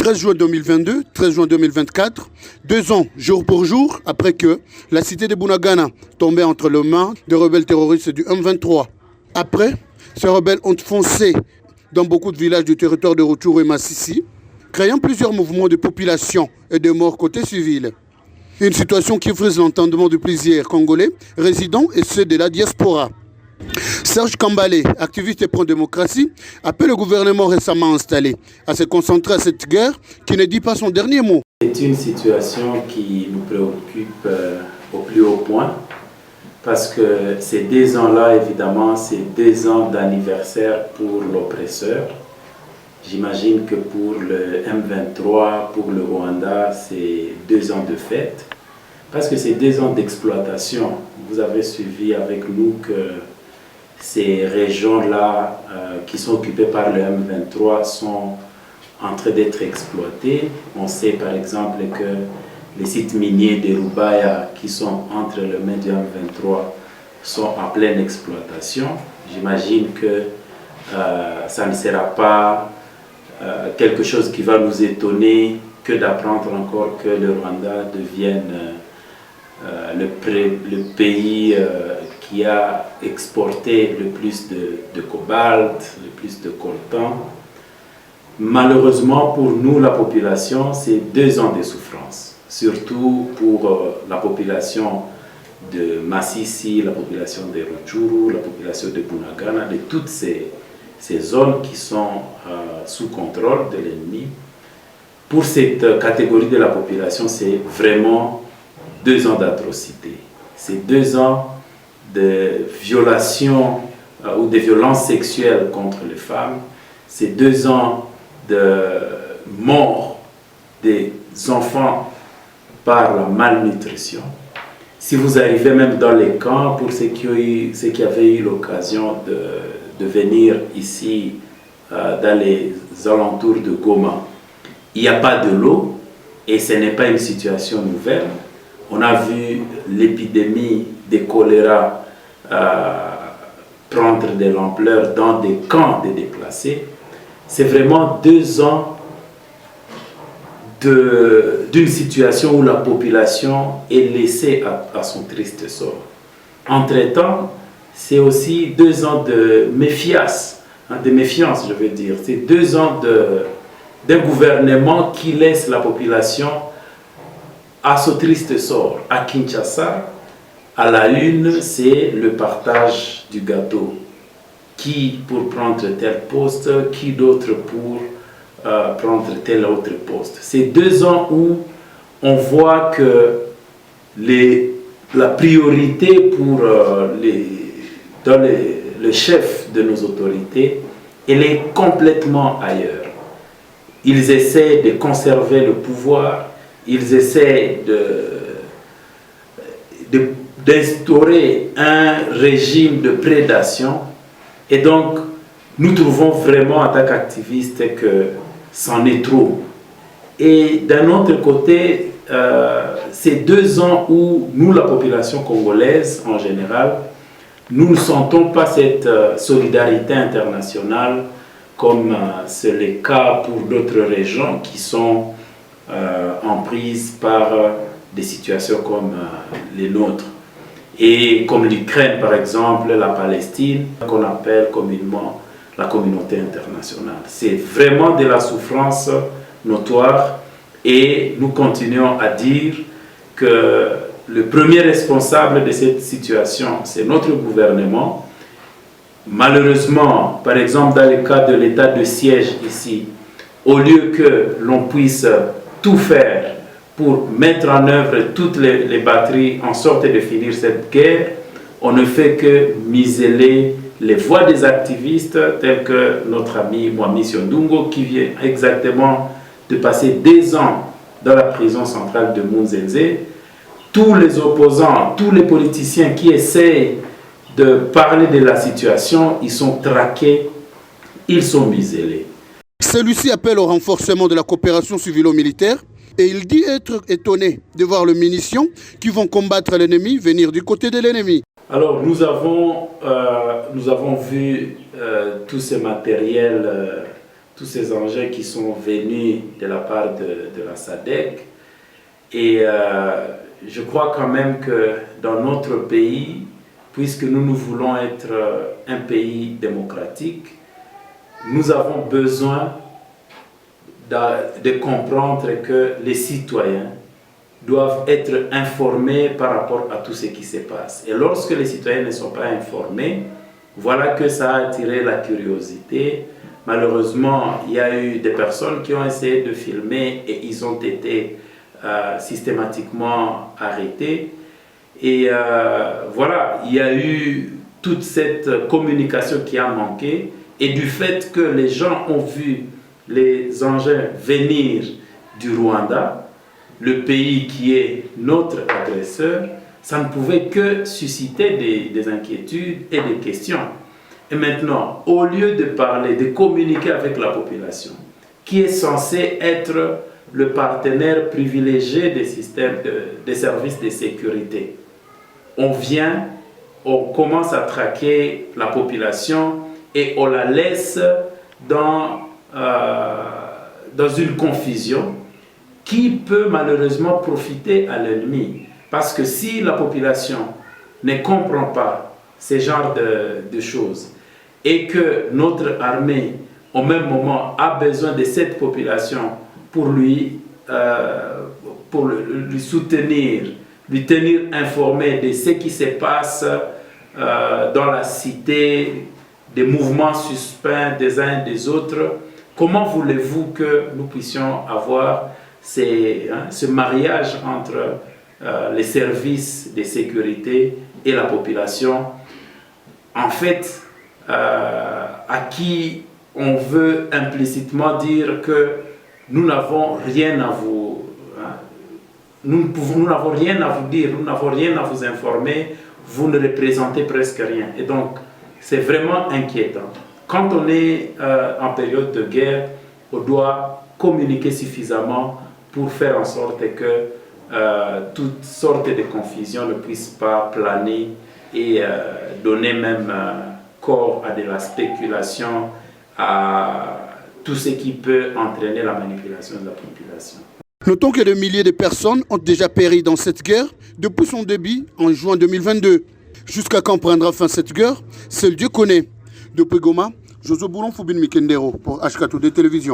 13 juin 2022, 13 juin 2024, 2 ans, jour pour jour, après que la cité de Bunagana tombait entre les mains des rebelles terroristes du M23. Après, ces rebelles ont foncé dans beaucoup de villages du territoire de Rutshuru et Masisi, créant plusieurs mouvements de population et de morts côté civil. Une situation qui frise l'entendement de plusieurs Congolais résidents et ceux de la diaspora. Serge Kambale, activiste et pro-démocratie, appelle le gouvernement récemment installé à se concentrer à cette guerre qui ne dit pas son dernier mot. C'est une situation qui nous préoccupe au plus haut point parce que ces 2 ans-là, évidemment, c'est 2 ans d'anniversaire pour l'oppresseur. J'imagine que pour le M23, pour le Rwanda, c'est 2 ans de fête parce que c'est 2 ans d'exploitation. Vous avez suivi avec nous que ces régions-là qui sont occupées par le M23 sont en train d'être exploitées. On sait par exemple que les sites miniers de Rubaya qui sont entre le mains du M23 sont en pleine exploitation. J'imagine que ça ne sera pas quelque chose qui va nous étonner que d'apprendre encore que le Rwanda devienne le pays qui a exporté le plus de cobalt, le plus de coltan. Malheureusement pour nous, la population, c'est 2 ans de souffrance. Surtout pour la population de Masisi, la population de Rutshuru, la population de Bunagana, de toutes ces zones qui sont sous contrôle de l'ennemi. Pour cette catégorie de la population, c'est vraiment 2 ans d'atrocité. C'est 2 ans de violation ou de violences sexuelles contre les femmes. C'est 2 ans de mort des enfants par la malnutrition. Si vous arrivez même dans les camps, pour ceux qui avaient eu l'occasion de venir ici dans les alentours de Goma, il n'y a pas de l'eau et ce n'est pas une situation nouvelle. On a vu l'épidémie de choléra prendre de l'ampleur dans des camps de déplacés. C'est vraiment 2 ans d'une situation où la population est laissée à son triste sort. Entre-temps, c'est aussi 2 ans de méfiance, je veux dire. C'est 2 ans d'un gouvernement qui laisse la population à ce triste sort. À Kinshasa, à la une, c'est le partage du gâteau. Qui pour prendre tel poste, qui d'autre pour prendre tel autre poste. C'est 2 ans où on voit que la priorité pour le chef de nos autorités, elle est complètement ailleurs. Ils essaient de conserver le pouvoir, ils essaient d'instaurer un régime de prédation. Et donc, nous trouvons vraiment en tant qu'activistes que c'en est trop. Et d'un autre côté, ces 2 ans où nous, la population congolaise en général, nous ne sentons pas cette solidarité internationale comme c'est le cas pour d'autres régions qui sont en prise par des situations comme les nôtres. Et comme l'Ukraine par exemple, la Palestine, qu'on appelle communément la communauté internationale. C'est vraiment de la souffrance notoire et nous continuons à dire que le premier responsable de cette situation, c'est notre gouvernement. Malheureusement, par exemple dans le cas de l'état de siège ici, au lieu que l'on puisse tout faire pour mettre en œuvre toutes les batteries en sorte de finir cette guerre, on ne fait que museler les voix des activistes tels que notre ami Mwami Siondungo qui vient exactement de passer 2 ans dans la prison centrale de Munzenze. Tous les opposants, tous les politiciens qui essaient de parler de la situation, ils sont traqués, ils sont muselés. Celui-ci appelle au renforcement de la coopération civilo-militaire et il dit être étonné de voir les munitions qui vont combattre l'ennemi venir du côté de l'ennemi. Alors nous avons vu tout ce matériel tous ces engins qui sont venus de la part de la SADC. Et je crois quand même que dans notre pays, puisque nous voulons être un pays démocratique, nous avons besoin de comprendre que les citoyens doivent être informés par rapport à tout ce qui se passe. Et lorsque les citoyens ne sont pas informés, voilà que ça a attiré la curiosité. Malheureusement, il y a eu des personnes qui ont essayé de filmer et ils ont été systématiquement arrêtés. Et voilà, il y a eu toute cette communication qui a manqué. Et du fait que les gens ont vu les engins venir du Rwanda, le pays qui est notre agresseur, ça ne pouvait que susciter des inquiétudes et des questions. Et maintenant, au lieu de parler, de communiquer avec la population, qui est censée être le partenaire privilégié des systèmes, des services de sécurité, on commence à traquer la population et on la laisse dans une confusion qui peut malheureusement profiter à l'ennemi. Parce que si la population ne comprend pas ce genre de choses et que notre armée, au même moment, a besoin de cette population pour lui soutenir, lui tenir informé de ce qui se passe dans la cité, des mouvements suspects des uns et des autres, comment voulez-vous que nous puissions avoir ce mariage entre les services de sécurité et la population, en fait, à qui on veut implicitement dire que nous n'avons rien à vous, nous n'avons rien à vous dire, nous n'avons rien à vous informer, vous ne représentez presque rien. Et donc, c'est vraiment inquiétant. Quand on est en période de guerre, on doit communiquer suffisamment pour faire en sorte que toutes sortes de confusions ne puissent pas planer et donner même corps à de la spéculation, à tout ce qui peut entraîner la manipulation de la population. Notons que des milliers de personnes ont déjà péri dans cette guerre depuis son début en juin 2022. Jusqu'à quand prendra fin cette guerre, seul Dieu connaît. Depuis Goma, Josué Boulon Foubine Mikendero pour HK2 Télévision.